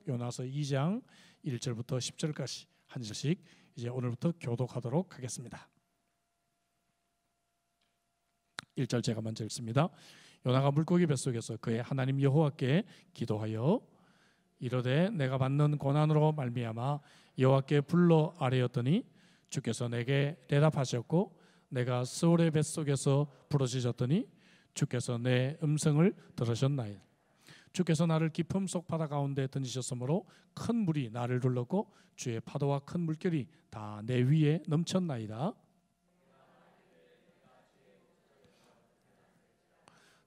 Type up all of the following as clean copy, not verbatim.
요나서 2장 1절부터 10절까지 한 절씩 이제 오늘부터 교독하도록 하겠습니다. 1절 제가 먼저 읽습니다. 요나가 물고기 뱃속에서 그의 하나님 여호와께 기도하여 이르되 내가 받는 고난으로 말미암아 여호와께 불러 아뢰었더니 주께서 내게 대답하셨고 내가 스올의 뱃속에서 부르짖었더니 주께서 내 음성을 들으셨나이다. 주께서 나를 깊음 속 바다 가운데 던지셨으므로 큰 물이 나를 둘렀고 주의 파도와 큰 물결이 다 내 위에 넘쳤나이다.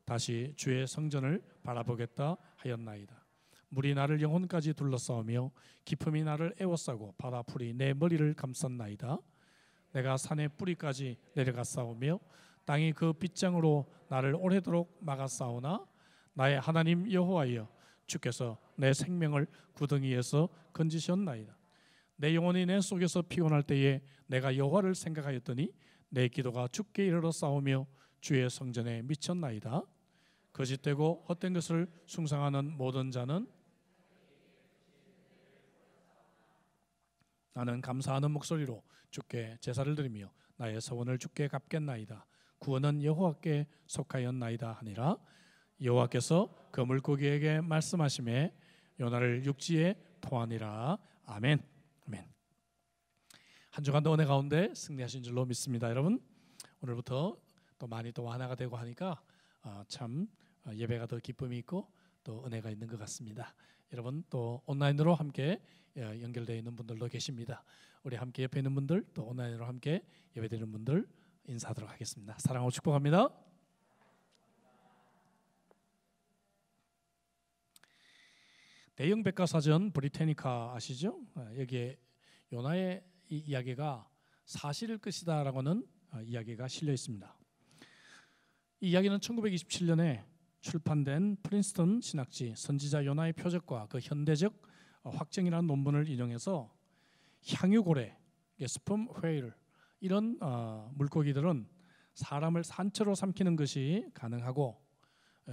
다시 주의 성전을 바라보겠다 하였나이다. 물이 나를 영혼까지 둘러싸우며 깊음이 나를 에워싸고 바다 풀이 내 머리를 감쌌나이다. 내가 산의 뿌리까지 내려갔사오며 땅이 그 빗장으로 나를 오래도록 막았사오나 나의 하나님 여호와여 주께서 내 생명을 구덩이에서 건지셨나이다. 내 영혼이 내 속에서 피곤할 때에 내가 여호와를 생각하였더니 내 기도가 주께 이르러 싸우며 주의 성전에 미쳤나이다. 거짓되고 헛된 것을 숭상하는 모든 자는 나는 감사하는 목소리로 주께 제사를 드리며 나의 서원을 주께 갚겠나이다. 구원은 여호와께 속하였나이다 하니라. 여호와께서 그 물고기에게 말씀하시매 요나를 육지에 토하니라. 아멘. 아멘. 한 주간도 은혜 가운데 승리하신 줄로 믿습니다. 여러분 오늘부터 또 많이 또 완화가 되고 하니까 참 예배가 더 기쁨이 있고 또 은혜가 있는 것 같습니다. 여러분 또 온라인으로 함께 연결되어 있는 분들도 계십니다. 우리 함께 옆에 있는 분들 또 온라인으로 함께 예배드리는 분들 인사하도록 하겠습니다. 사랑하고 축복합니다. 대형 백과사전 브리테니카 아시죠? 여기에 요나의 이 이야기가 사실일 것이다라고는 이야기가 실려 있습니다. 이 이야기는 1927년에 출판된 프린스턴 신학지 선지자 요나의 표적과 그 현대적 확정이라는 논문을 인용해서 향유고래, 스펌 웨일 이런 물고기들은 사람을 산채로 삼키는 것이 가능하고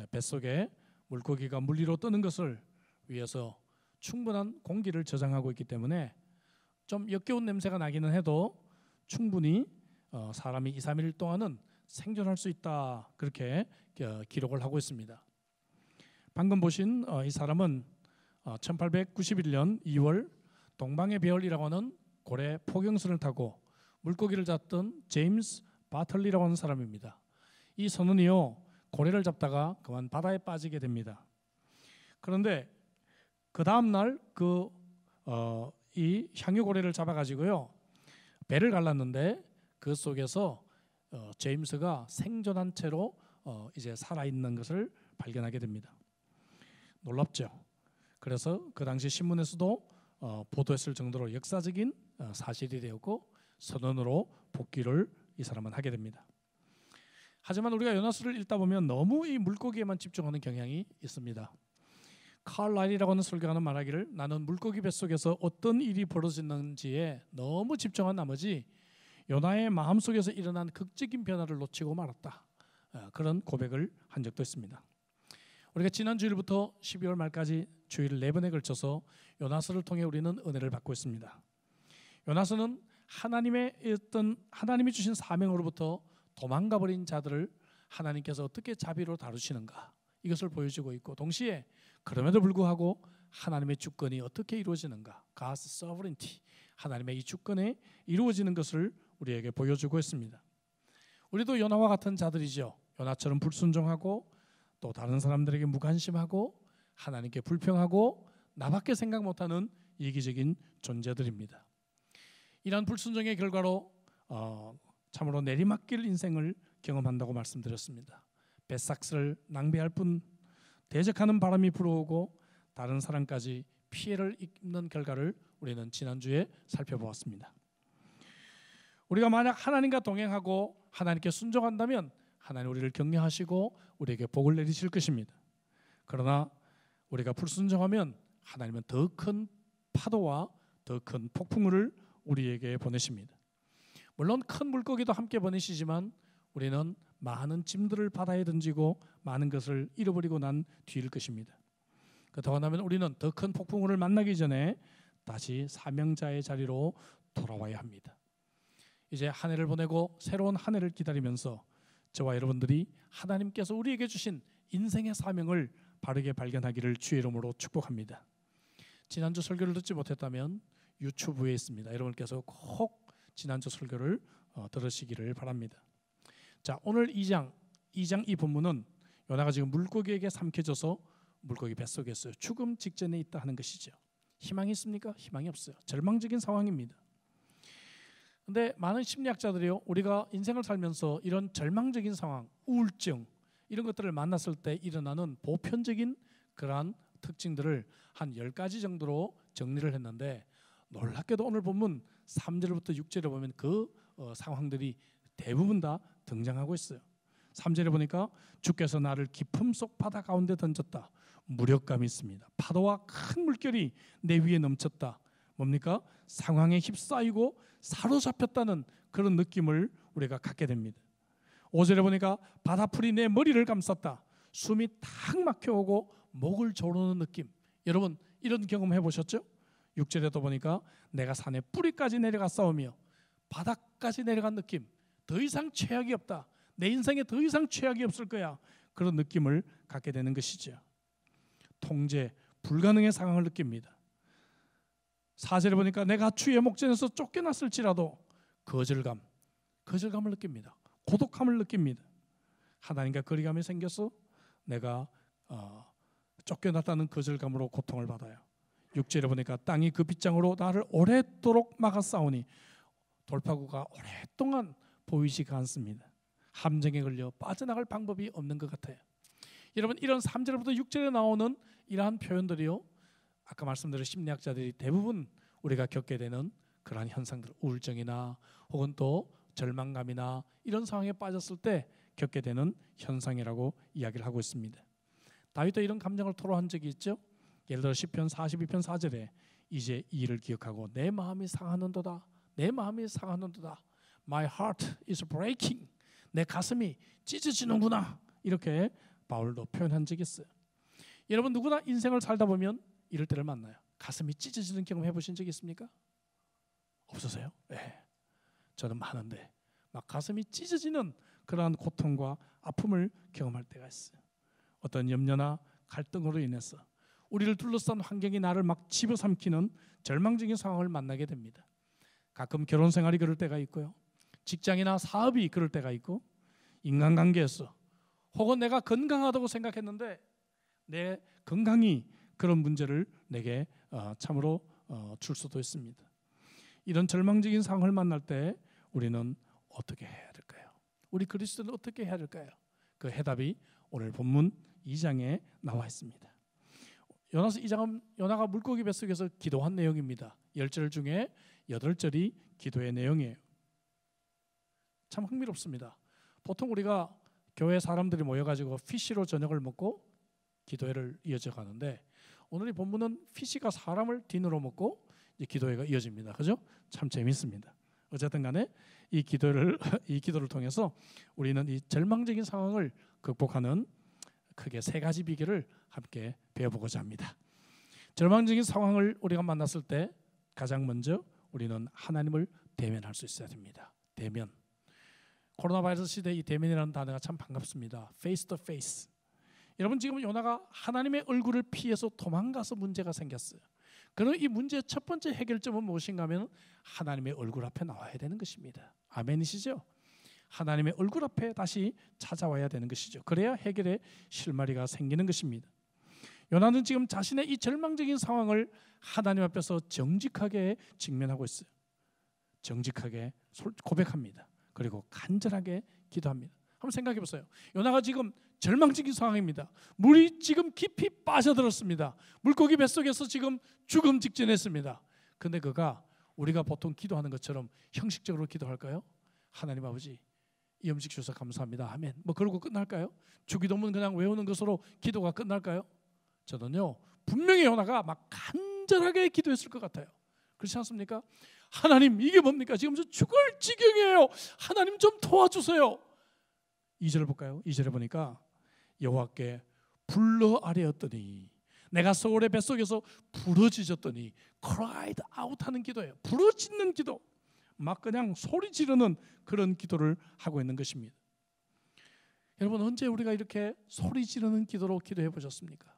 뱃속에 물고기가 물 위로 뜨는 것을 위해서 충분한 공기를 저장하고 있기 때문에 좀 역겨운 냄새가 나기는 해도 충분히 사람이 2, 3일 동안은 생존할 수 있다 그렇게 기록을 하고 있습니다. 방금 보신 이 사람은 1891년 2월 동방의 별이라고 하는 고래 포경선을 타고 물고기를 잡던 제임스 바틀리라고 하는 사람입니다. 이 선원이요 고래를 잡다가 그만 바다에 빠지게 됩니다. 그런데 그 다음 날 이 향유고래를 잡아가지고요 배를 갈랐는데 그 속에서 제임스가 생존한 채로 이제 살아있는 것을 발견하게 됩니다. 놀랍죠. 그래서 그 당시 신문에서도 보도했을 정도로 역사적인 사실이 되었고 선언으로 복귀를 이 사람은 하게 됩니다. 하지만 우리가 요나서를 읽다 보면 너무 이 물고기에만 집중하는 경향이 있습니다. 칼라일이라고 하는 설교가는 말하기를 나는 물고기 뱃속에서 어떤 일이 벌어졌는지에 너무 집중한 나머지 요나의 마음속에서 일어난 극적인 변화를 놓치고 말았다. 그런 고백을 한 적도 있습니다. 우리가 지난 주일부터 12월 말까지 주일 4번에 걸쳐서 요나서를 통해 우리는 은혜를 받고 있습니다. 요나서는 하나님이 주신 사명으로부터 도망가 버린 자들을 하나님께서 어떻게 자비로 다루시는가 이것을 보여주고 있고 동시에 그럼에도 불구하고 하나님의 주권이 어떻게 이루어지는가 God's sovereignty 하나님의 이 주권에 이루어지는 것을 우리에게 보여주고 있습니다. 우리도 요나와 같은 자들이죠. 요나처럼 불순종하고 또 다른 사람들에게 무관심하고 하나님께 불평하고 나밖에 생각 못하는 이기적인 존재들입니다. 이러한 불순종의 결과로 참으로 내리막길 인생을 경험한다고 말씀드렸습니다. 배삭스를 낭비할 뿐 대적하는 바람이 불어오고 다른 사람까지 피해를 입는 결과를 우리는 지난주에 살펴보았습니다. 우리가 만약 하나님과 동행하고 하나님께 순종한다면 하나님 우리를 격려하시고 우리에게 복을 내리실 것입니다. 그러나 우리가 불순종하면 하나님은 더 큰 파도와 더 큰 폭풍우를 우리에게 보내십니다. 물론 큰 물고기도 함께 보내시지만 우리는 많은 짐들을 바다에 던지고 많은 것을 잃어버리고 난 뒤일 것입니다. 그러고 나면 우리는 더 큰 폭풍우를 만나기 전에 다시 사명자의 자리로 돌아와야 합니다. 이제 한 해를 보내고 새로운 한 해를 기다리면서 저와 여러분들이 하나님께서 우리에게 주신 인생의 사명을 바르게 발견하기를 주의 이름으로 축복합니다. 지난주 설교를 듣지 못했다면 유튜브에 있습니다. 여러분께서 꼭 지난주 설교를 들으시기를 바랍니다. 자, 오늘 2장 이 본문은 요나가 지금 물고기에게 삼켜져서 물고기 뱃속에 있어요. 죽음 직전에 있다 하는 것이죠. 희망이 있습니까? 희망이 없어요. 절망적인 상황입니다. 근데 많은 심리학자들이요, 우리가 인생을 살면서 이런 절망적인 상황, 우울증 이런 것들을 만났을 때 일어나는 보편적인 그러한 특징들을 한 10가지 정도로 정리를 했는데, 놀랍게도 오늘 본문 3절부터 6절에 보면 그 상황들이 대부분 다 등장하고 있어요. 3절에 보니까 주께서 나를 깊음 속 바다 가운데 던졌다. 무력감이 있습니다. 파도와 큰 물결이 내 위에 넘쳤다. 뭡니까? 상황에 휩싸이고 사로잡혔다는 그런 느낌을 우리가 갖게 됩니다. 5절에 보니까 바다풀이 내 머리를 감쌌다. 숨이 탁 막혀오고 목을 조르는 느낌. 여러분 이런 경험 해보셨죠? 6절에도 보니까 내가 산의 뿌리까지 내려가 싸우며 바닥까지 내려간 느낌. 더 이상 최악이 없다. 내 인생에 더 이상 최악이 없을 거야. 그런 느낌을 갖게 되는 것이죠. 통제 불가능의 상황을 느낍니다. 4절에 보니까 내가 주의 목전에서 쫓겨났을지라도 거절감을 느낍니다. 고독함을 느낍니다. 하나님과 거리감이 생겨서 내가 쫓겨났다는 거절감으로 고통을 받아요. 6절에 보니까 땅이 그 빗장으로 나를 오랫도록 막아싸우니 돌파구가 오랫동안 보이지가 않습니다. 함정에 걸려 빠져나갈 방법이 없는 것 같아요. 여러분 이런 3절부터 6절에 나오는 이러한 표현들이요, 아까 말씀드린 심리학자들이 대부분 우리가 겪게 되는 그러한 현상들, 우울증이나 혹은 또 절망감이나 이런 상황에 빠졌을 때 겪게 되는 현상이라고 이야기를 하고 있습니다. 다윗도 이런 감정을 토로한 적이 있죠. 예를 들어 시편 42편 4절에 이제 이 일을 기억하고 내 마음이 상하는도다. 내 마음이 상하는도다. My heart is breaking. 내 가슴이 찢어지는구나. 이렇게 바울도 표현한 적이 있어요. 여러분 누구나 인생을 살다 보면 이럴 때를 만나요. 가슴이 찢어지는 경험 해보신 적 있습니까? 없으세요? 네. 저는 많은데 막 가슴이 찢어지는 그러한 고통과 아픔을 경험할 때가 있어요. 어떤 염려나 갈등으로 인해서 우리를 둘러싼 환경이 나를 막 집어삼키는 절망적인 상황을 만나게 됩니다. 가끔 결혼 생활이 그럴 때가 있고요. 직장이나 사업이 그럴 때가 있고, 인간관계에서 혹은 내가 건강하다고 생각했는데 내 건강이 그런 문제를 내게 참으로 줄 수도 있습니다. 이런 절망적인 상황을 만날 때 우리는 어떻게 해야 될까요? 우리 그리스도는 어떻게 해야 될까요? 그 해답이 오늘 본문 2장에 나와 있습니다. 요나서 2장은 요나가 물고기 뱃속에서 기도한 내용입니다. 10절 중에 8절이 기도의 내용이에요. 참 흥미롭습니다. 보통 우리가 교회 사람들이 모여가지고 피시로 저녁을 먹고 기도회를 이어져 가는데, 오늘 이 본문은 피시가 사람을 딘으로 먹고 이제 기도회가 이어집니다. 그죠? 참 재밌습니다. 어쨌든 간에 이 기도를 통해서 우리는 이 절망적인 상황을 극복하는 크게 3가지 비결을 함께 배워보고자 합니다. 절망적인 상황을 우리가 만났을 때 가장 먼저 우리는 하나님을 대면할 수 있어야 됩니다. 대면. 코로나 바이러스 시대 이 대면이라는 단어가 참 반갑습니다. Face to face. 여러분 지금 요나가 하나님의 얼굴을 피해서 도망가서 문제가 생겼어요. 그럼 이 문제의 첫 번째 해결점은 무엇인가 하면 하나님의 얼굴 앞에 나와야 되는 것입니다. 아멘이시죠? 하나님의 얼굴 앞에 다시 찾아와야 되는 것이죠. 그래야 해결의 실마리가 생기는 것입니다. 요나는 지금 자신의 이 절망적인 상황을 하나님 앞에서 정직하게 직면하고 있어요. 정직하게 고백합니다. 그리고 간절하게 기도합니다. 한번 생각해 보세요. 요나가 지금 절망적인 상황입니다. 물이 지금 깊이 빠져들었습니다. 물고기 뱃속에서 지금 죽음 직전했습니다. 근데 그가 우리가 보통 기도하는 것처럼 형식적으로 기도할까요? 하나님 아버지 이 음식 주셔서 감사합니다. 아멘. 뭐 그러고 끝날까요? 주기도문 그냥 외우는 것으로 기도가 끝날까요? 저는요 분명히 요나가 막 간절하게 기도했을 것 같아요. 그렇지 않습니까? 하나님 이게 뭡니까? 지금 저 죽을 지경이에요. 하나님 좀 도와주세요. 2절 볼까요? 2절에 보니까 여호와께 불러 아뢰었더니 내가 서울의 뱃속에서 부러지졌더니 cried out 하는 기도예요. 부러지는 기도, 막 그냥 소리 지르는 그런 기도를 하고 있는 것입니다. 여러분, 언제 우리가 이렇게 소리 지르는 기도로 기도해 보셨습니까?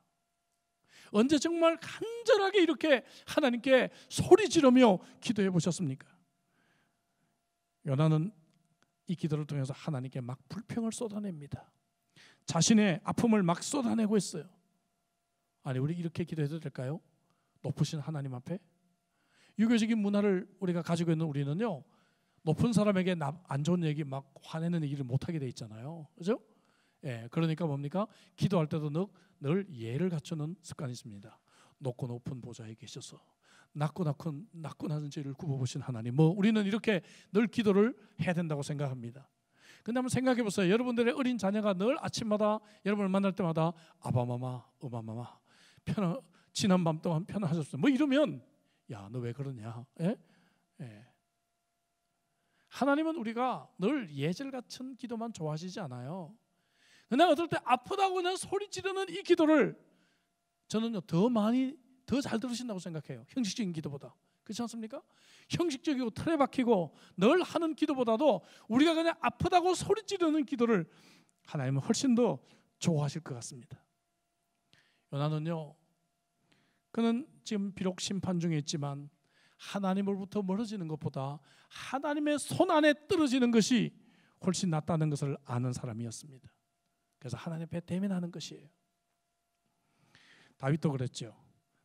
언제 정말 간절하게 이렇게 하나님께 소리 지르며 기도해 보셨습니까? 요나는 이 기도를 통해서 하나님께 막 불평을 쏟아냅니다. 자신의 아픔을 막 쏟아내고 있어요. 아니, 우리 이렇게 기도해도 될까요? 높으신 하나님 앞에? 유교적인 문화를 우리가 가지고 있는 우리는요, 높은 사람에게 안 좋은 얘기 막 화내는 얘기를 못하게 돼 있잖아요. 그죠? 예, 그러니까 뭡니까? 기도할 때도 늘 예를 갖추는 습관이 있습니다. 높고 높은 보좌에 계셔서 낮고 낮은 죄를 굽어보신 하나님, 우리는 이렇게 늘 기도를 해야 된다고 생각합니다. 근데 한번 생각해 보세요. 여러분들의 어린 자녀가 늘 아침마다 여러분을 만날 때마다 아바마마, 어마마마, 지난 밤 동안 편안하셨어요, 이러면 야, 너 왜 그러냐? 예? 예. 하나님은 우리가 늘 예절 같은 기도만 좋아하시지 않아요. 그냥 어떨 때 아프다고 그냥 소리 지르는 이 기도를 저는요, 더 잘 들으신다고 생각해요. 형식적인 기도보다. 그렇지 않습니까? 형식적이고 틀에 박히고 늘 하는 기도보다도 우리가 그냥 아프다고 소리 지르는 기도를 하나님은 훨씬 더 좋아하실 것 같습니다. 요나는요, 그는 지금 비록 심판 중에 있지만 하나님으로부터 멀어지는 것보다 하나님의 손 안에 떨어지는 것이 훨씬 낫다는 것을 아는 사람이었습니다. 그래서 하나님 앞에 대면하는 것이에요. 다윗도 그랬죠.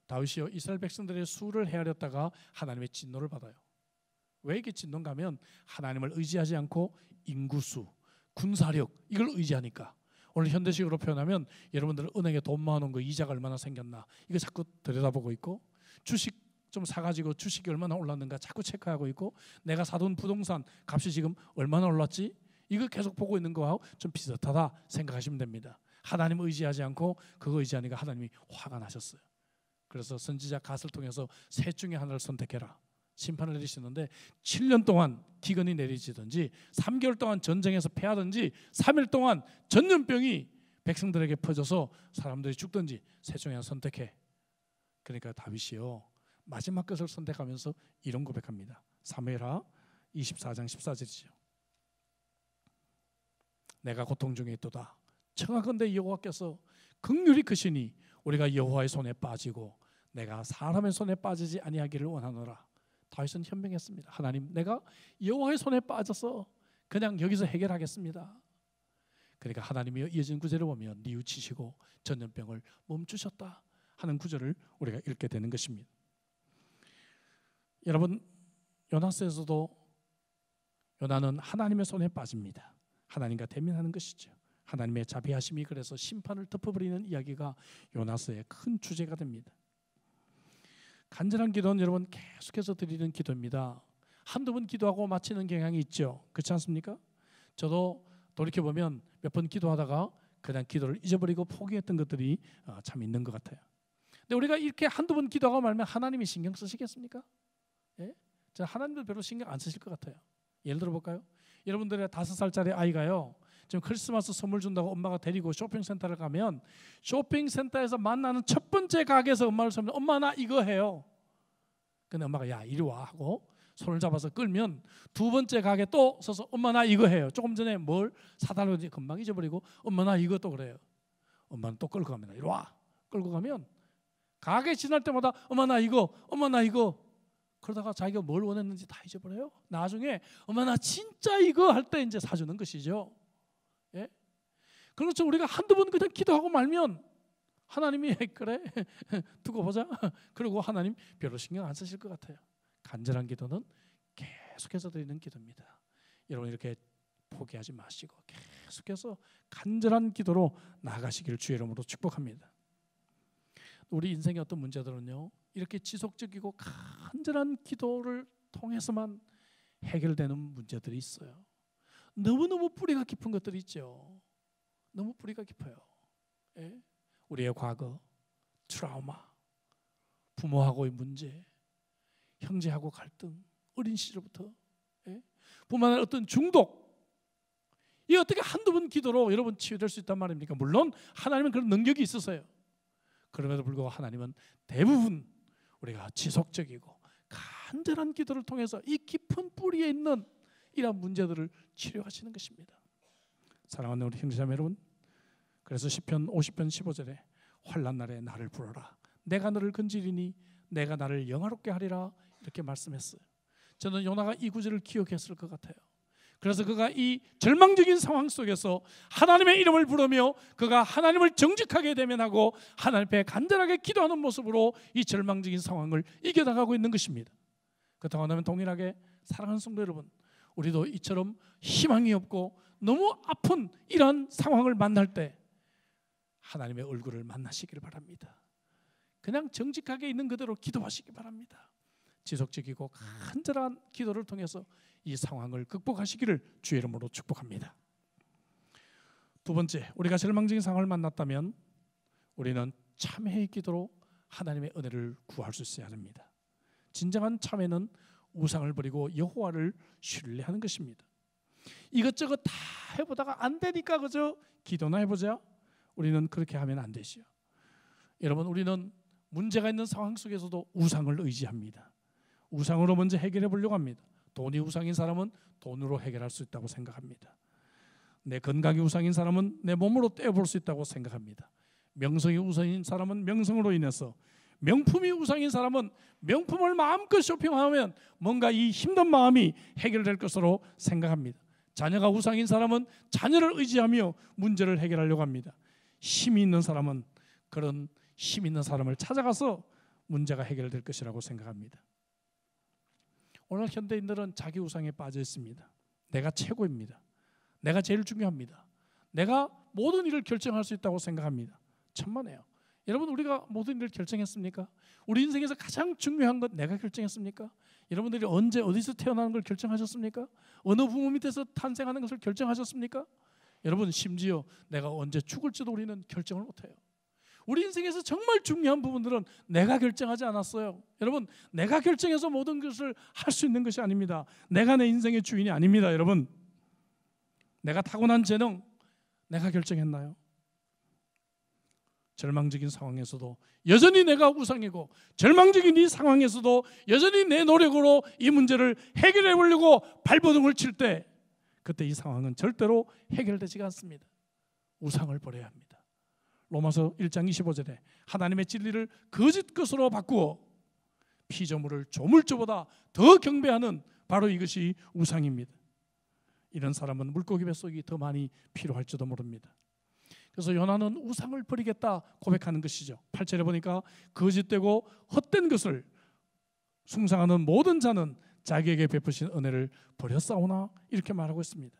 다윗이요, 이스라엘 백성들의 수를 헤아렸다가 하나님의 진노를 받아요. 왜 이렇게 진노인가 하면 하나님을 의지하지 않고 인구수, 군사력 이걸 의지하니까. 오늘 현대식으로 표현하면 여러분들 은행에 돈 모아놓은 거 이자가 얼마나 생겼나 이거 자꾸 들여다보고 있고, 주식 좀 사가지고 주식이 얼마나 올랐는가 자꾸 체크하고 있고, 내가 사둔 부동산 값이 지금 얼마나 올랐지 이거 계속 보고 있는 거하고 좀 비슷하다 생각하시면 됩니다. 하나님 의지하지 않고 그거 의지하니까 하나님이 화가 나셨어요. 그래서 선지자 갓을 통해서 셋 중에 하나를 선택해라 심판을 내리시는데, 7년 동안 기근이 내리지든지 3개월 동안 전쟁에서 패하든지 3일 동안 전염병이 백성들에게 퍼져서 사람들이 죽든지 셋 중에 하나 선택해. 그러니까 다윗이요, 마지막 것을 선택하면서 이런 고백합니다. 사무엘하 24장 14절이죠. 내가 고통 중에 있도다. 청하건대 여호와께서 긍휼히 크시니 우리가 여호와의 손에 빠지고 내가 사람의 손에 빠지지 아니하기를 원하노라. 다윗은 현명했습니다. 하나님, 내가 여호와의 손에 빠져서 그냥 여기서 해결하겠습니다. 그러니까 하나님이 이어진 구절을 보면 뉘우치시고 전염병을 멈추셨다 하는 구절을 우리가 읽게 되는 것입니다. 여러분, 요나서에서도 요나는 하나님의 손에 빠집니다. 하나님과 대면하는 것이죠. 하나님의 자비하심이 그래서 심판을 덮어버리는 이야기가 요나서의 큰 주제가 됩니다. 간절한 기도는 여러분 계속해서 드리는 기도입니다. 한두 번 기도하고 마치는 경향이 있죠. 그렇지 않습니까? 저도 돌이켜보면 몇 번 기도하다가 그냥 기도를 잊어버리고 포기했던 것들이 참 있는 것 같아요. 근데 우리가 이렇게 한두 번 기도하고 말면 하나님이 신경 쓰시겠습니까? 예? 하나님도 별로 신경 안 쓰실 것 같아요. 예를 들어 볼까요? 여러분들의 5살짜리 아이가요, 지금 크리스마스 선물 준다고 엄마가 데리고 쇼핑센터를 가면 쇼핑센터에서 만나는 첫 번째 가게에서 엄마를 서면 엄마 나 이거 해요. 근데 엄마가 야 이리 와 하고 손을 잡아서 끌면 두 번째 가게 또 서서 엄마 나 이거 해요. 조금 전에 뭘 사달라고 했는지 금방 잊어버리고 엄마 나 이거 또 그래요. 엄마는 또 끌고 갑니다. 이리 와. 끌고 가면 가게 지날 때마다 엄마 나 이거, 엄마 나 이거. 그러다가 자기가 뭘 원했는지 다 잊어버려요. 나중에 엄마 나 진짜 이거 할 때 이제 사주는 것이죠. 예? 그렇죠. 우리가 한두 번 그냥 기도하고 말면 하나님이 그래 두고 보자. 그리고 하나님 별로 신경 안 쓰실 것 같아요. 간절한 기도는 계속해서 드리는 기도입니다. 여러분 이렇게 포기하지 마시고 계속해서 간절한 기도로 나아가시기를 주의 이름으로 축복합니다. 우리 인생의 어떤 문제들은요, 이렇게 지속적이고 간절한 기도를 통해서만 해결되는 문제들이 있어요. 너무너무 뿌리가 깊은 것들이 있죠. 너무 뿌리가 깊어요. 예? 우리의 과거, 트라우마, 부모하고의 문제, 형제하고 갈등, 어린 시절부터 뿐만 아니라 어떤 중독, 이 어떻게 한두 번 기도로 여러분 치유될 수 있단 말입니까? 물론 하나님은 그런 능력이 있으세요. 그럼에도 불구하고 하나님은 대부분 우리가 지속적이고 간절한 기도를 통해서 이 깊은 뿌리에 있는 이러한 문제들을 치료하시는 것입니다. 사랑하는 우리 형제자매 여러분, 그래서 시편 50편 15절에 환난 날에 나를 부르라, 내가 너를 건지리니 내가 나를 영화롭게 하리라, 이렇게 말씀했어요. 저는 요나가 이 구절을 기억했을 것 같아요. 그래서 그가 이 절망적인 상황 속에서 하나님의 이름을 부르며 그가 하나님을 정직하게 대면하고 하나님 앞에 간절하게 기도하는 모습으로 이 절망적인 상황을 이겨나가고 있는 것입니다. 그렇다고 한다면 동일하게 사랑하는 성도 여러분, 우리도 이처럼 희망이 없고 너무 아픈 이러한 상황을 만날 때 하나님의 얼굴을 만나시길 바랍니다. 그냥 정직하게 있는 그대로 기도하시기 바랍니다. 지속적이고 간절한 기도를 통해서 이 상황을 극복하시기를 주의 이름으로 축복합니다. 두 번째, 우리가 절망적인 상황을 만났다면 우리는 참회의 기도로 하나님의 은혜를 구할 수 있어야 합니다. 진정한 참회는 우상을 버리고 여호와를 신뢰하는 것입니다. 이것저것 다 해보다가 안 되니까 그저 기도나 해보자, 우리는 그렇게 하면 안 되지요. 여러분, 우리는 문제가 있는 상황 속에서도 우상을 의지합니다. 우상으로 먼저 해결해 보려고 합니다. 돈이 우상인 사람은 돈으로 해결할 수 있다고 생각합니다. 내 건강이 우상인 사람은 내 몸으로 떼어볼 수 있다고 생각합니다. 명성이 우상인 사람은 명성으로 인해서, 명품이 우상인 사람은 명품을 마음껏 쇼핑하면 뭔가 이 힘든 마음이 해결될 것으로 생각합니다. 자녀가 우상인 사람은 자녀를 의지하며 문제를 해결하려고 합니다. 힘이 있는 사람은 그런 힘 있는 사람을 찾아가서 문제가 해결될 것이라고 생각합니다. 오늘 현대인들은 자기 우상에 빠져 있습니다. 내가 최고입니다. 내가 제일 중요합니다. 내가 모든 일을 결정할 수 있다고 생각합니다. 천만에요. 여러분, 우리가 모든 일을 결정했습니까? 우리 인생에서 가장 중요한 건 내가 결정했습니까? 여러분들이 언제 어디서 태어나는 걸 결정하셨습니까? 어느 부모 밑에서 탄생하는 것을 결정하셨습니까? 여러분, 심지어 내가 언제 죽을지도 우리는 결정을 못해요. 우리 인생에서 정말 중요한 부분들은 내가 결정하지 않았어요. 여러분, 내가 결정해서 모든 것을 할 수 있는 것이 아닙니다. 내가 내 인생의 주인이 아닙니다. 여러분, 내가 타고난 재능 내가 결정했나요? 절망적인 상황에서도 여전히 내가 우상이고, 절망적인 이 상황에서도 여전히 내 노력으로 이 문제를 해결해 보려고 발버둥을 칠 때, 그때 이 상황은 절대로 해결되지가 않습니다. 우상을 버려야 합니다. 로마서 1장 25절에 하나님의 진리를 거짓 것으로 바꾸어 피조물을 조물주보다 더 경배하는 바로 이것이 우상입니다. 이런 사람은 물고기 뱃속이 더 많이 필요할지도 모릅니다. 그래서 요나는 우상을 버리겠다 고백하는 것이죠. 8절에 보니까 거짓되고 헛된 것을 숭상하는 모든 자는 자기에게 베푸신 은혜를 버렸사오나, 이렇게 말하고 있습니다.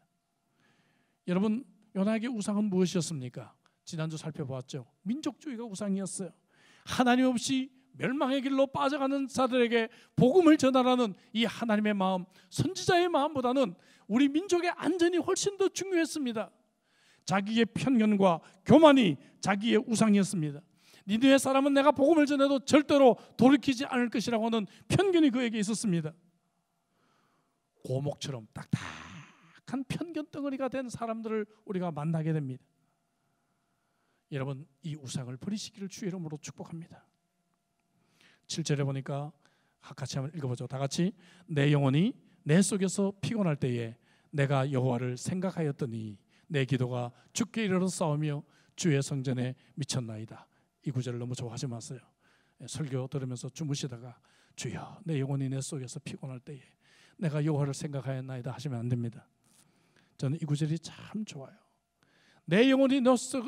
여러분, 요나에게 우상은 무엇이었습니까? 지난주 살펴보았죠. 민족주의가 우상이었어요. 하나님 없이 멸망의 길로 빠져가는 자들에게 복음을 전하라는 이 하나님의 마음, 선지자의 마음보다는 우리 민족의 안전이 훨씬 더 중요했습니다. 자기의 편견과 교만이 자기의 우상이었습니다. 니느웨 사람은 내가 복음을 전해도 절대로 돌이키지 않을 것이라고 하는 편견이 그에게 있었습니다. 고목처럼 딱딱한 편견 덩어리가 된 사람들을 우리가 만나게 됩니다. 여러분, 이 우상을 버리시기를 주의 이름으로 축복합니다. 7절에 보니까 같이 한번 읽어보죠. 다 같이. 내 영혼이 내 속에서 피곤할 때에 내가 여호와를 생각하였더니 내 기도가 주께 이르러 싸우며 주의 성전에 미쳤나이다. 이 구절을 너무 좋아하지 마세요. 설교 들으면서 주무시다가 주여 내 영혼이 내 속에서 피곤할 때에 내가 여호와를 생각하였나이다 하시면 안 됩니다. 저는 이 구절이 참 좋아요. 내 영혼이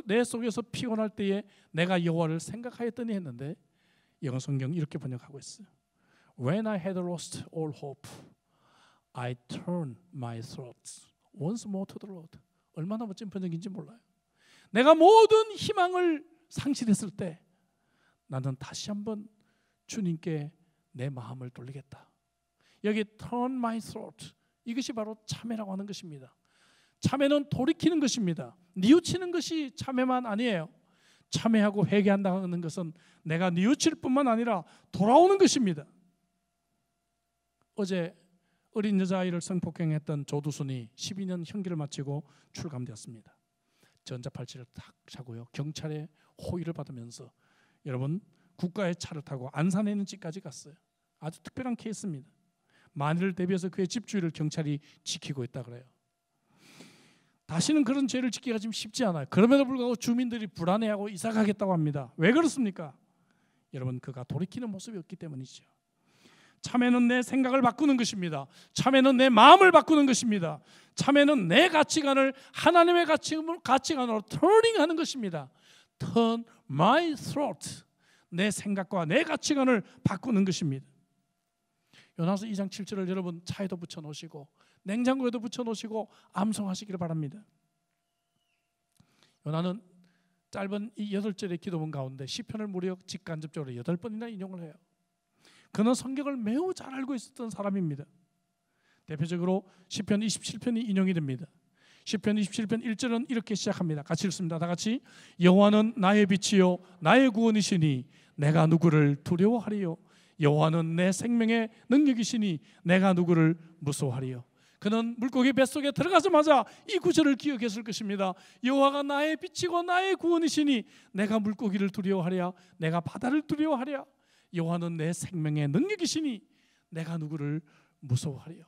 내 속에서 피곤할 때에 내가 여호와를 생각하였더니 했는데, 영어 성경 이렇게 번역하고 있어요. When I had lost all hope, I turned my thoughts once more to the Lord. 얼마나 멋진 번역인지 몰라요. 내가 모든 희망을 상실했을 때 나는 다시 한번 주님께 내 마음을 돌리겠다. 여기 turn my thought, 이것이 바로 참회라고 하는 것입니다. 참회는 돌이키는 것입니다. 뉘우치는 것이 참회만 아니에요. 참회하고 회개한다는 것은 내가 뉘우칠 뿐만 아니라 돌아오는 것입니다. 어제 어린 여자아이를 성폭행했던 조두순이 12년 형기를 마치고 출감되었습니다. 전자팔찌를 탁 차고요, 경찰의 호의를 받으면서 여러분 국가의 차를 타고 안산에 있는 집까지 갔어요. 아주 특별한 케이스입니다. 만일을 대비해서 그의 집 주위를 경찰이 지키고 있다 그래요. 다시는 그런 죄를 짓기가 지금 쉽지 않아요. 그럼에도 불구하고 주민들이 불안해하고 이사 가겠다고 합니다. 왜 그렇습니까? 여러분 그가 돌이키는 모습이 없기 때문이죠. 참회는 내 생각을 바꾸는 것입니다. 참회는 내 마음을 바꾸는 것입니다. 참회는 내 가치관을 하나님의 가치관으로 터닝하는 것입니다. Turn my thought, 내 생각과 내 가치관을 바꾸는 것입니다. 요나서 2장 7절을 여러분 차에도 붙여놓으시고 냉장고에도 붙여놓으시고 암송하시기를 바랍니다. 요나는 짧은 이 8절의 기도문 가운데 시편을 무려 직간접적으로 8번이나 인용을 해요. 그는 성경을 매우 잘 알고 있었던 사람입니다. 대표적으로 시편 27편이 인용이 됩니다. 시편 27편 1절은 이렇게 시작합니다. 같이 읽습니다. 다 같이. 여호와는 나의 빛이요 나의 구원이시니 내가 누구를 두려워하리요. 여호와는 내 생명의 능력이시니 내가 누구를 무서워하리요. 그는 물고기 뱃속에 들어가자마자 이 구절을 기억했을 것입니다. 여호와가 나의 빛이고 나의 구원이시니 내가 물고기를 두려워하랴. 내가 바다를 두려워하랴. 여호와는 내 생명의 능력이시니 내가 누구를 무서워하리요.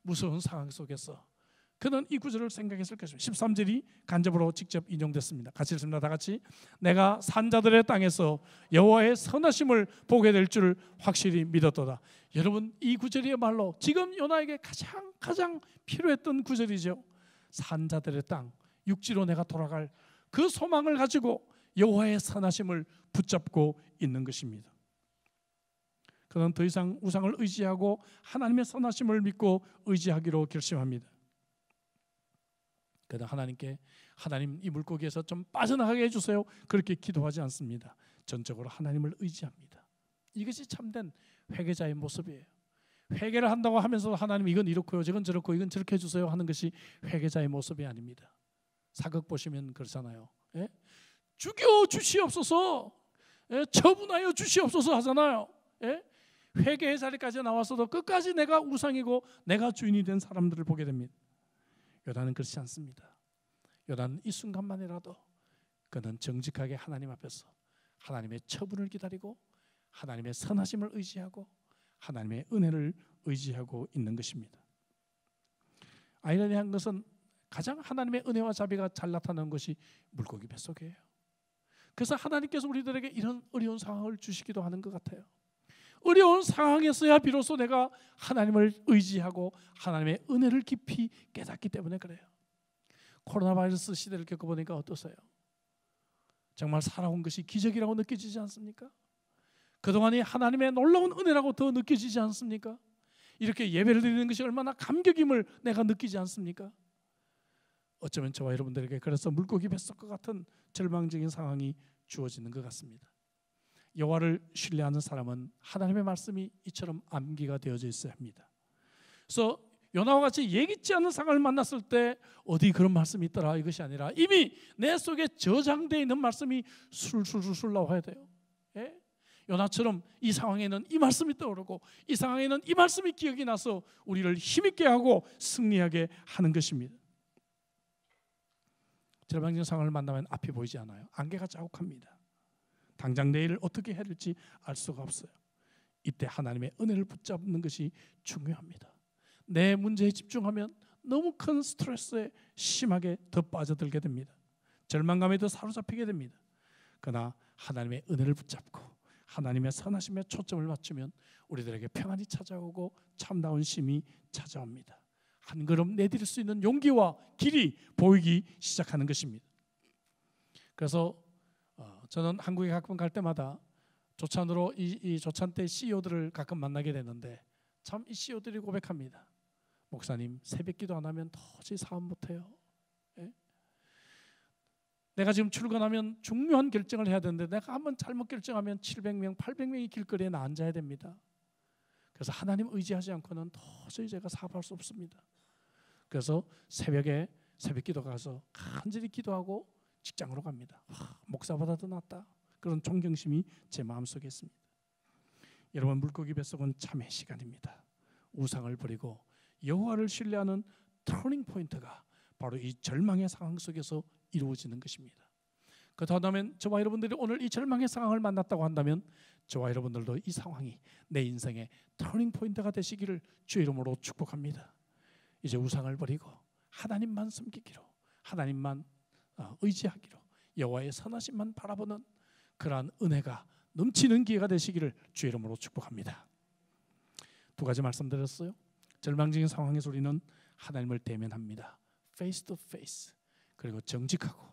무서운 상황 속에서 그는 이 구절을 생각했을 것입니다. 13절이 간접으로 직접 인용됐습니다. 같이 읽습니다. 다 같이. 내가 산자들의 땅에서 여호와의 선하심을 보게 될 줄 확실히 믿었도다. 여러분 이 구절이야말로 지금 요나에게 가장 필요했던 구절이죠. 산자들의 땅, 육지로 내가 돌아갈 그 소망을 가지고 여호와의 선하심을 붙잡고 있는 것입니다. 그는 더 이상 우상을 의지하고 하나님의 선하심을 믿고 의지하기로 결심합니다. 그러나 하나님께 하나님 이 물고기에서 좀 빠져나가게 해주세요 그렇게 기도하지 않습니다. 전적으로 하나님을 의지합니다. 이것이 참된 회개자의 모습이에요. 회개를 한다고 하면서 하나님 이건 이렇고요 저건 저렇고 이건 저렇게 해주세요 하는 것이 회개자의 모습이 아닙니다. 사극 보시면 그렇잖아요. 예? 죽여 주시옵소서, 예? 처분하여 주시옵소서 하잖아요. 예? 회개의 자리까지 나왔어도 끝까지 내가 우상이고 내가 주인이 된 사람들을 보게 됩니다. 요나는 그렇지 않습니다. 요나는 이 순간만이라도 그는 정직하게 하나님 앞에서 하나님의 처분을 기다리고 하나님의 선하심을 의지하고 하나님의 은혜를 의지하고 있는 것입니다. 아이러니한 것은 가장 하나님의 은혜와 자비가 잘 나타나는 것이 물고기 뱃속이에요. 그래서 하나님께서 우리들에게 이런 어려운 상황을 주시기도 하는 것 같아요. 어려운 상황에서야 비로소 내가 하나님을 의지하고 하나님의 은혜를 깊이 깨닫기 때문에 그래요. 코로나 바이러스 시대를 겪어보니까 어떠세요? 정말 살아온 것이 기적이라고 느껴지지 않습니까? 그동안이 하나님의 놀라운 은혜라고 더 느껴지지 않습니까? 이렇게 예배를 드리는 것이 얼마나 감격임을 내가 느끼지 않습니까? 어쩌면 저와 여러분들에게 그래서 물고기 뱃속과 같은 절망적인 상황이 주어지는 것 같습니다. 여호와를 신뢰하는 사람은 하나님의 말씀이 이처럼 암기가 되어져 있어야 합니다. 그래서 요나와 같이 예기치 않은 상황을 만났을 때 어디 그런 말씀이 있더라 이것이 아니라 이미 내 속에 저장되어 있는 말씀이 술술술 나와야 돼요. 예? 요나처럼 이 상황에는 이 말씀이 떠오르고 이 상황에는 이 말씀이 기억이 나서 우리를 힘있게 하고 승리하게 하는 것입니다. 절망적인 상황을 만나면 앞이 보이지 않아요. 안개가 자욱합니다. 당장 내일을 어떻게 해야 될지 알 수가 없어요. 이때 하나님의 은혜를 붙잡는 것이 중요합니다. 내 문제에 집중하면 너무 큰 스트레스에 심하게 더 빠져들게 됩니다. 절망감에 더 사로잡히게 됩니다. 그러나 하나님의 은혜를 붙잡고 하나님의 선하심에 초점을 맞추면 우리들에게 평안이 찾아오고 참다운 쉼이 찾아옵니다. 한 걸음 내디딜 수 있는 용기와 길이 보이기 시작하는 것입니다. 그래서 저는 한국에 가끔 갈 때마다 조찬으로 이 조찬 때 CEO들을 가끔 만나게 되는데 참 이 CEO들이 고백합니다. 목사님 새벽기도 안 하면 도저히 사업 못해요. 예? 내가 지금 출근하면 중요한 결정을 해야 되는데 내가 한번 잘못 결정하면 700명, 800명이 길거리에 나 앉아야 됩니다. 그래서 하나님 의지하지 않고는 도저히 제가 사업할 수 없습니다. 그래서 새벽에 새벽기도 가서 간절히 기도하고 직장으로 갑니다. 목사보다 더 낫다. 그런 존경심이 제 마음속에 있습니다. 여러분 물고기 뱃속은 참의 시간입니다. 우상을 버리고 여호와를 신뢰하는 터닝 포인트가 바로 이 절망의 상황 속에서 이루어지는 것입니다. 그 다음에 저와 여러분들이 오늘 이 절망의 상황을 만났다고 한다면 저와 여러분들도 이 상황이 내 인생의 터닝 포인트가 되시기를 주의 이름으로 축복합니다. 이제 우상을 버리고 하나님만 섬기기로, 하나님만 의지하기로, 여호와의 선하심만 바라보는 그러한 은혜가 넘치는 기회가 되시기를 주의 이름으로 축복합니다. 두 가지 말씀드렸어요. 절망적인 상황에서 우리는 하나님을 대면합니다. 페이스 투 페이스. 그리고 정직하고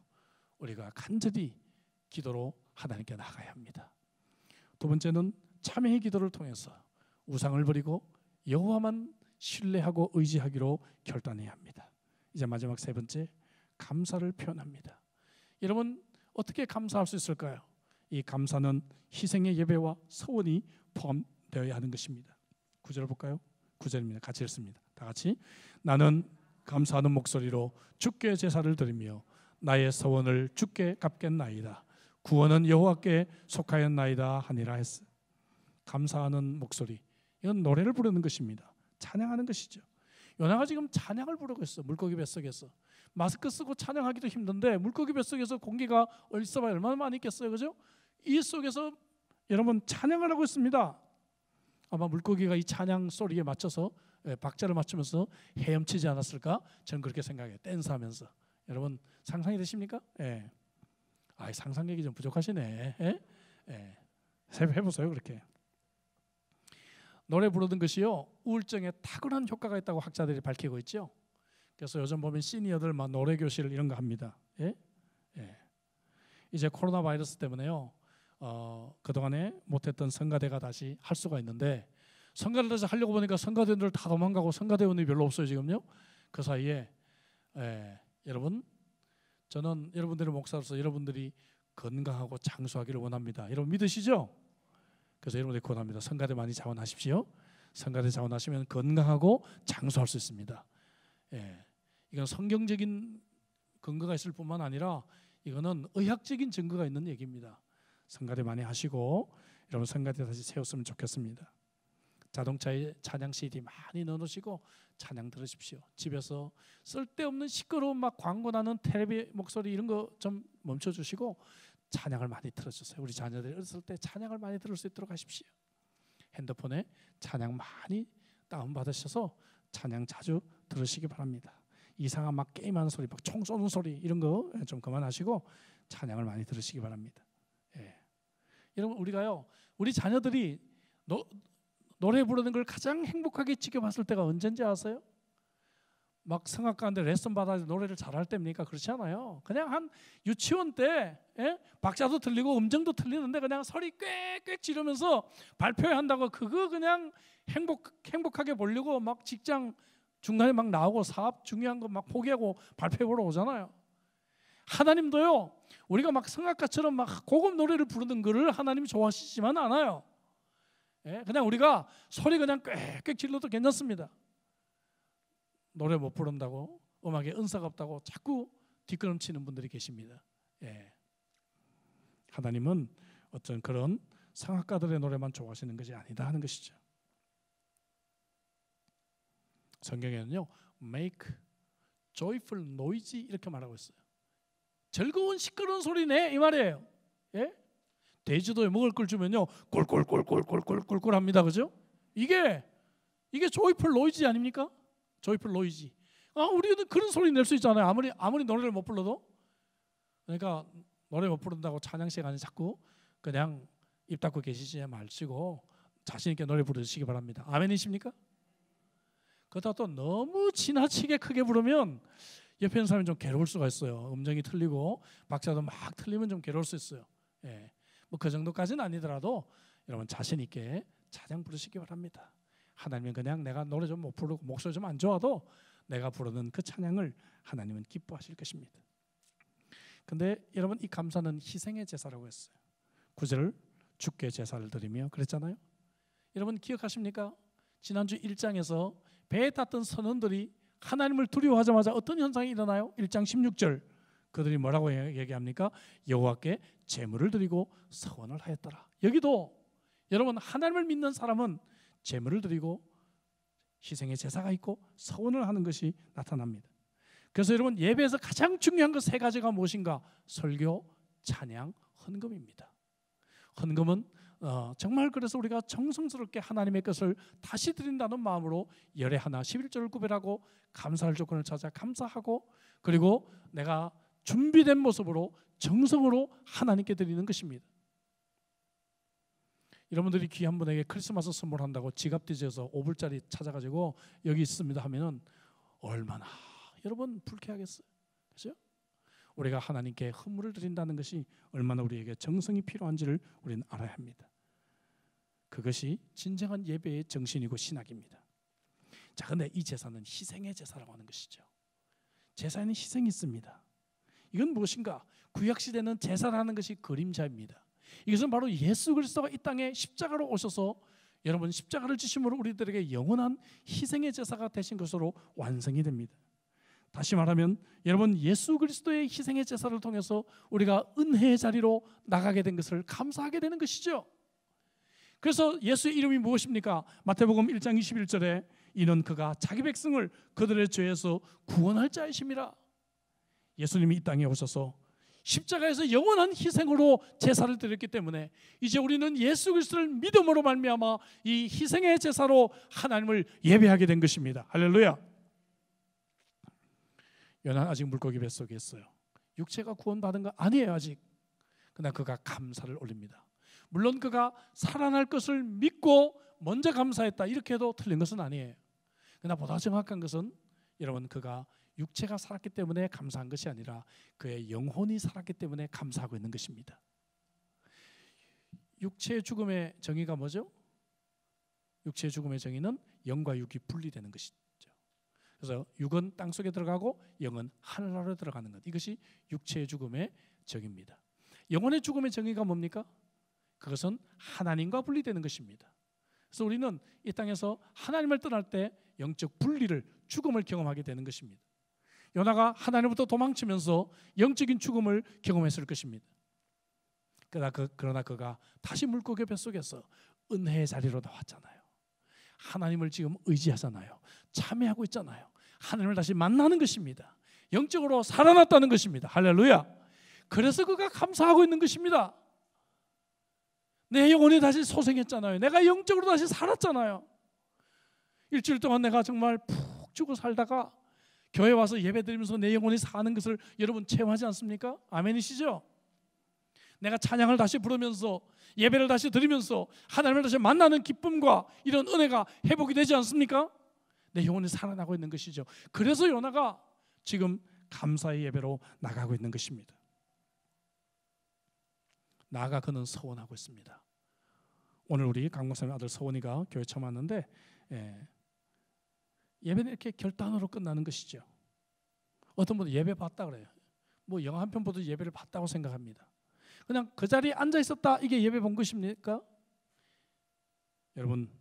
우리가 간절히 기도로 하나님께 나가야 합니다. 두 번째는 참회의 기도를 통해서 우상을 버리고 여호와만 신뢰하고 의지하기로 결단해야 합니다. 이제 마지막 세 번째, 감사를 표현합니다. 여러분 어떻게 감사할 수 있을까요? 이 감사는 희생의 예배와 서원이 포함되어야 하는 것입니다. 9절 볼까요? 9절입니다. 같이 읽습니다. 다 같이. 나는 감사하는 목소리로 주께 제사를 드리며 나의 서원을 주께 갚겠나이다. 구원은 여호와께 속하였나이다 하니라 했어. 감사하는 목소리, 이건 노래를 부르는 것입니다. 찬양하는 것이죠. 요나가 지금 찬양을 부르고 있어. 물고기 뱃속에서 마스크 쓰고 찬양하기도 힘든데 물고기 뱃속에서 공기가 얼싸봐야 얼마나 많이 있겠어요, 그죠? 이 속에서 여러분 찬양을 하고 있습니다. 아마 물고기가 이 찬양 소리에 맞춰서 박자를 맞추면서 헤엄치지 않았을까? 저는 그렇게 생각해요. 댄스하면서. 여러분 상상이 되십니까? 예. 아, 상상력이 좀 부족하시네. 예? 예. 해보세요. 그렇게 노래 부르는 것이요 우울증에 탁월한 효과가 있다고 학자들이 밝히고 있죠. 그래서 요즘 보면 시니어들 막 노래 교실 이런 거 합니다. 예? 예. 이제 코로나 바이러스 때문에요. 그동안에 못했던 성가대가 다시 할 수가 있는데 성가대를 다시 하려고 보니까 성가대원들 다 도망가고 성가대원이 별로 없어요 지금요. 그 사이에 여러분 저는 여러분들의 목사로서 여러분들이 건강하고 장수하기를 원합니다. 여러분 믿으시죠? 그래서 여러분들이 권합니다. 성가대 많이 자원하십시오. 성가대 자원하시면 건강하고 장수할 수 있습니다. 예, 이건 성경적인 근거가 있을 뿐만 아니라 이거는 의학적인 증거가 있는 얘기입니다. 성가대 많이 하시고 여러분 성가대 다시 세웠으면 좋겠습니다. 자동차에 찬양 CD 많이 넣어놓으시고 찬양 들으십시오. 집에서 쓸데없는 시끄러운 막 광고 나는 텔레비 목소리 이런 거 좀 멈춰주시고 찬양을 많이 들어주세요. 우리 자녀들이 어렸을 때 찬양을 많이 들을 수 있도록 하십시오. 핸드폰에 찬양 많이 다운받으셔서 찬양 자주 들으시기 바랍니다. 이상한 막 게임하는 소리, 막 총 쏘는 소리 이런 거 좀 그만하시고 찬양을 많이 들으시기 바랍니다. 예. 여러분 우리가요, 우리 자녀들이 노래 부르는 걸 가장 행복하게 지켜봤을 때가 언젠지 아세요? 막 성악가인데 레슨 받아서 노래를 잘할 때입니까? 그렇지 않아요. 그냥 한 유치원 때 박자도 틀리고 음정도 틀리는데 그냥 소리 꽥꽥 지르면서 발표해야 한다고 그거 그냥 행복하게 보려고 막 직장 중간에 막 나오고 사업 중요한 거 막 포기하고 발표해보러 오잖아요. 하나님도요 우리가 막 성악가처럼 막 고급 노래를 부르는 거를 하나님이 좋아하시지만 않아요. 그냥 우리가 소리 그냥 꽥꽥 질러도 괜찮습니다. 노래 못 부른다고 음악에 은사가 없다고 자꾸 뒷걸음치는 분들이 계십니다. 예. 하나님은 어떤 그런 성악가들의 노래만 좋아하시는 것이 아니다 하는 것이죠. 성경에는요 make joyful noise 이렇게 말하고 있어요. 즐거운 시끄러운 소리 내 이 말이에요. 예? 돼지도 먹을 걸 주면요 꼴꼴꼴꼴꼴꼴꼴 합니다. 그죠? 이게 joyful noise 아닙니까? 조이풀 노이지. 우리도 그런 소리 낼 수 있잖아요. 아무리 노래를 못 불러도. 그러니까 노래 못 부른다고 찬양 시간에 자꾸 그냥 입 닫고 계시지 마시고 자신 있게 노래 부르시기 바랍니다. 아멘이십니까? 그러다 또 너무 지나치게 크게 부르면 옆에 있는 사람이 좀 괴로울 수가 있어요. 음정이 틀리고 박자도 막 틀리면 좀 괴로울 수 있어요. 예. 뭐 그 정도까지는 아니더라도 여러분 자신 있게 찬양 부르시기 바랍니다. 하나님은 그냥 내가 노래 좀 못 부르고 목소리 좀 안 좋아도 내가 부르는 그 찬양을 하나님은 기뻐하실 것입니다. 근데 여러분 이 감사는 희생의 제사라고 했어요. 9절 주께 제사를 드리며 그랬잖아요. 여러분 기억하십니까? 지난주 1장에서 배에 탔던 선원들이 하나님을 두려워하자마자 어떤 현상이 일어나요? 1장 16절 그들이 뭐라고 얘기합니까? 여호와께 제물을 드리고 서원을 하였더라. 여기도 여러분 하나님을 믿는 사람은 제물을 드리고 희생의 제사가 있고 서원을 하는 것이 나타납니다. 그래서 여러분 예배에서 가장 중요한 것 세 가지가 무엇인가? 설교, 찬양, 헌금입니다. 헌금은 정말 그래서 우리가 정성스럽게 하나님의 것을 다시 드린다는 마음으로 열에 하나 11조를 구별하고 감사할 조건을 찾아 감사하고, 그리고 내가 준비된 모습으로 정성으로 하나님께 드리는 것입니다. 여러분들이 귀한 분에게 크리스마스 선물한다고 지갑 뒤져서 5불짜리 찾아가지고 여기 있습니다 하면은 얼마나 여러분 불쾌하겠어요. 그렇죠? 우리가 하나님께 헌물을 드린다는 것이 얼마나 우리에게 정성이 필요한지를 우리는 알아야 합니다. 그것이 진정한 예배의 정신이고 신학입니다. 자, 근데 이 제사는 희생의 제사라고 하는 것이죠. 제사에는 희생이 있습니다. 이건 무엇인가? 구약시대는 제사라는 것이 그림자입니다. 이것은 바로 예수 그리스도가 이 땅에 십자가로 오셔서 여러분 십자가를 지심으로 우리들에게 영원한 희생의 제사가 되신 것으로 완성이 됩니다. 다시 말하면 여러분 예수 그리스도의 희생의 제사를 통해서 우리가 은혜의 자리로 나가게 된 것을 감사하게 되는 것이죠. 그래서 예수의 이름이 무엇입니까? 마태복음 1장 21절에 이는 그가 자기 백성을 그들의 죄에서 구원할 자이심이라. 예수님이 이 땅에 오셔서 십자가에서 영원한 희생으로 제사를 드렸기 때문에 이제 우리는 예수 그리스도를 믿음으로 말미암아 이 희생의 제사로 하나님을 예배하게 된 것입니다. 할렐루야. 요나는 아직 물고기 뱃속에 있어요. 육체가 구원받은 거 아니에요 아직. 그러나 그가 감사를 올립니다. 물론 그가 살아날 것을 믿고 먼저 감사했다 이렇게 해도 틀린 것은 아니에요. 그러나 보다 정확한 것은 여러분 그가 육체가 살았기 때문에 감사한 것이 아니라 그의 영혼이 살았기 때문에 감사하고 있는 것입니다. 육체의 죽음의 정의가 뭐죠? 육체의 죽음의 정의는 영과 육이 분리되는 것이죠. 그래서 육은 땅속에 들어가고 영은 하늘나라로 들어가는 것, 이것이 육체의 죽음의 정의입니다. 영혼의 죽음의 정의가 뭡니까? 그것은 하나님과 분리되는 것입니다. 그래서 우리는 이 땅에서 하나님을 떠날 때 영적 분리를, 죽음을 경험하게 되는 것입니다. 요나가 하나님부터 도망치면서 영적인 죽음을 경험했을 것입니다. 그러나 그가 다시 물고기 뱃속에서 은혜의 자리로 나왔잖아요. 하나님을 지금 의지하잖아요. 참여하고 있잖아요. 하나님을 다시 만나는 것입니다. 영적으로 살아났다는 것입니다. 할렐루야. 그래서 그가 감사하고 있는 것입니다. 내 영혼이 다시 소생했잖아요. 내가 영적으로 다시 살았잖아요. 일주일 동안 내가 정말 푹 죽어 살다가 교회 와서 예배 드리면서 내 영혼이 사는 것을 여러분 체험하지 않습니까? 아멘이시죠? 내가 찬양을 다시 부르면서 예배를 다시 드리면서 하나님을 다시 만나는 기쁨과 이런 은혜가 회복이 되지 않습니까? 내 영혼이 살아나고 있는 것이죠. 그래서 요나가 지금 감사의 예배로 나가고 있는 것입니다. 나아가 그는 서원하고 있습니다. 오늘 우리 강목사님 아들 서원이가 교회 처음 왔는데 예배는 이렇게 결단으로 끝나는 것이죠. 어떤 분은 예배 봤다 그래요. 뭐 영화 한 편 보도 예배를 봤다고 생각합니다. 그냥 그 자리에 앉아 있었다, 이게 예배 본 것입니까? 여러분,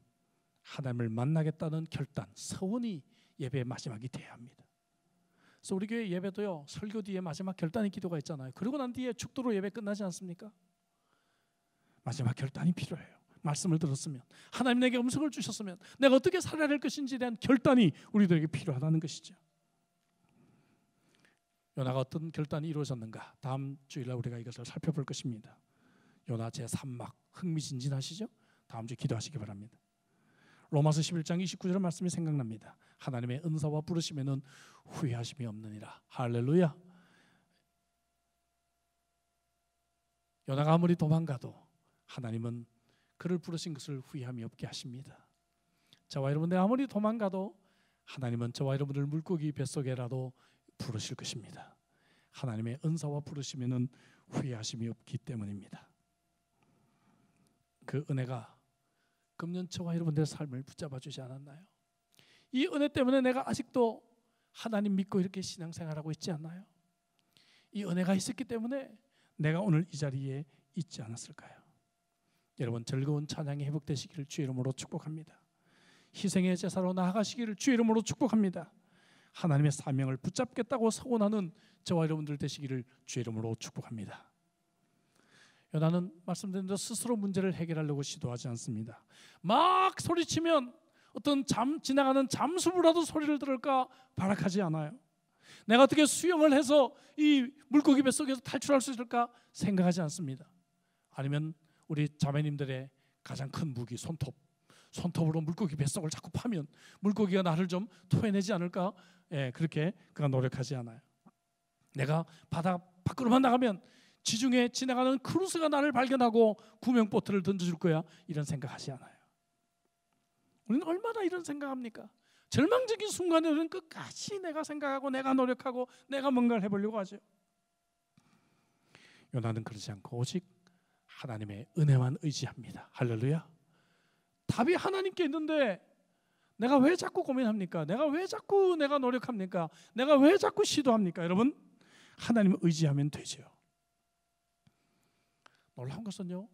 하나님을 만나겠다는 결단, 서원이 예배의 마지막이 돼야 합니다. 그래서 우리 교회 예배도요, 설교 뒤에 마지막 결단의 기도가 있잖아요. 그러고 난 뒤에 축도로 예배 끝나지 않습니까? 마지막 결단이 필요해요. 말씀을 들었으면, 하나님 내게 음성을 주셨으면 내가 어떻게 살아야 할 것인지에 대한 결단이 우리들에게 필요하다는 것이죠. 요나가 어떤 결단이 이루어졌는가? 다음 주일날 우리가 이것을 살펴볼 것입니다. 요나 제3막, 흥미진진하시죠? 다음 주 기도하시기 바랍니다. 로마서 11장 29절 말씀이 생각납니다. 하나님의 은사와 부르심에는 후회하심이 없느니라. 할렐루야. 요나가 아무리 도망가도 하나님은 그를 부르신 것을 후회함이 없게 하십니다. 저와 여러분들 아무리 도망가도 하나님은 저와 여러분들 물고기 뱃속에라도 부르실 것입니다. 하나님의 은사와 부르심에는 후회하심이 없기 때문입니다. 그 은혜가 금년 저와 여러분들의 삶을 붙잡아 주지 않았나요? 이 은혜 때문에 내가 아직도 하나님 믿고 이렇게 신앙생활하고 있지 않나요? 이 은혜가 있었기 때문에 내가 오늘 이 자리에 있지 않았을까요? 여러분, 즐거운 찬양이 회복되시기를 주의 이름으로 축복합니다. 희생의 제사로 나아가시기를 주의 이름으로 축복합니다. 하나님의 사명을 붙잡겠다고 서원하는 저와 여러분들 되시기를 주의 이름으로 축복합니다. 요나는 말씀드린 대로 스스로 문제를 해결하려고 시도하지 않습니다. 막 소리치면 어떤 지나가는 잠수부라도 소리를 들을까 발악하지 않아요. 내가 어떻게 수영을 해서 이 물고기 뱃속에서 탈출할 수 있을까 생각하지 않습니다. 아니면 우리 자매님들의 가장 큰 무기 손톱으로 물고기 뱃속을 자꾸 파면 물고기가 나를 좀 토해내지 않을까? 그렇게 그가 노력하지 않아요. 내가 바다 밖으로만 나가면 지중해 지나가는 크루즈가 나를 발견하고 구명보트를 던져줄 거야, 이런 생각하지 않아요. 우리는 얼마나 이런 생각합니까? 절망적인 순간에 우리는 끝까지 내가 생각하고 내가 노력하고 내가 뭔가를 해보려고 하죠. 요나는 그러지 않고 오직 하나님의 은혜만 의지합니다. 할렐루야. 답이 하나님께 있는데 내가 왜 자꾸 고민합니까? 내가 왜 자꾸 내가 노력합니까? 내가 왜 자꾸 시도합니까? 여러분, 하나님을 의지하면 되죠. 놀라운 것은요,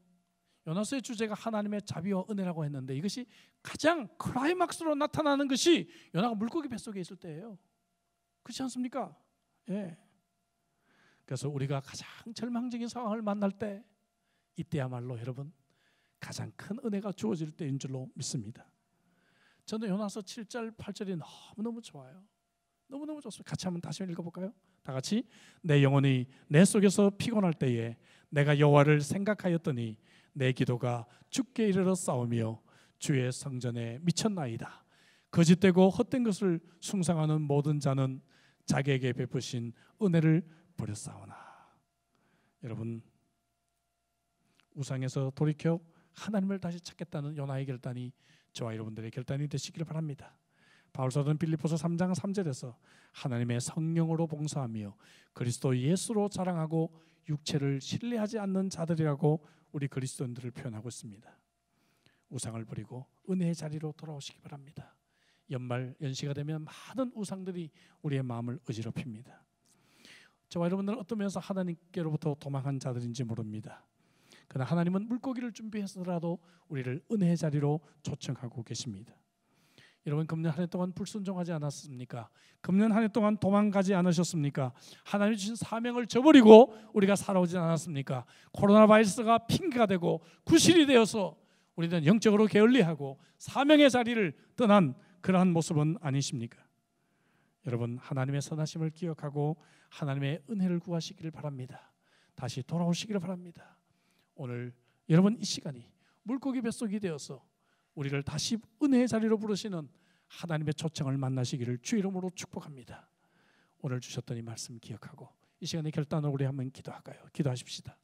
요나서의 주제가 하나님의 자비와 은혜라고 했는데 이것이 가장 클라이막스로 나타나는 것이 요나가 물고기 뱃속에 있을 때예요. 그렇지 않습니까? 그래서 우리가 가장 절망적인 상황을 만날 때, 이때야말로 여러분 가장 큰 은혜가 주어질 때인 줄로 믿습니다. 저는 요나서 7절 8절이 너무너무 좋아요. 너무너무 좋습니다. 같이 한번 다시 읽어볼까요? 다 같이. 내 영혼이 내 속에서 피곤할 때에 내가 여호와를 생각하였더니 내 기도가 주께 이르러 싸우며 주의 성전에 미쳤나이다. 거짓되고 헛된 것을 숭상하는 모든 자는 자기에게 베푸신 은혜를 버렸사오나. 여러분, 우상에서 돌이켜 하나님을 다시 찾겠다는 요나의 결단이 저와 여러분들의 결단이 되시기를 바랍니다. 바울사도는 빌립보서 3장 3절에서 하나님의 성령으로 봉사하며 그리스도 예수로 자랑하고 육체를 신뢰하지 않는 자들이라고 우리 그리스도인들을 표현하고 있습니다. 우상을 버리고 은혜의 자리로 돌아오시기 바랍니다. 연말 연시가 되면 많은 우상들이 우리의 마음을 어지럽힙니다. 저와 여러분들은 어떤 면에서 하나님께로부터 도망한 자들인지 모릅니다. 그러나 하나님은 물고기를 준비해서라도 우리를 은혜의 자리로 초청하고 계십니다. 여러분, 금년 한 해 동안 불순종하지 않았습니까? 금년 한 해 동안 도망가지 않으셨습니까? 하나님 주신 사명을 저버리고 우리가 살아오지 않았습니까? 코로나 바이러스가 핑계가 되고 구실이 되어서 우리는 영적으로 게을리하고 사명의 자리를 떠난 그러한 모습은 아니십니까? 여러분, 하나님의 선하심을 기억하고 하나님의 은혜를 구하시기를 바랍니다. 다시 돌아오시기를 바랍니다. 오늘 여러분 이 시간이 물고기 뱃속이 되어서 우리를 다시 은혜의 자리로 부르시는 하나님의 초청을 만나시기를 주 이름으로 축복합니다. 오늘 주셨던 이 말씀 기억하고 이 시간에 결단으로 우리 한번 기도할까요? 기도하십시다.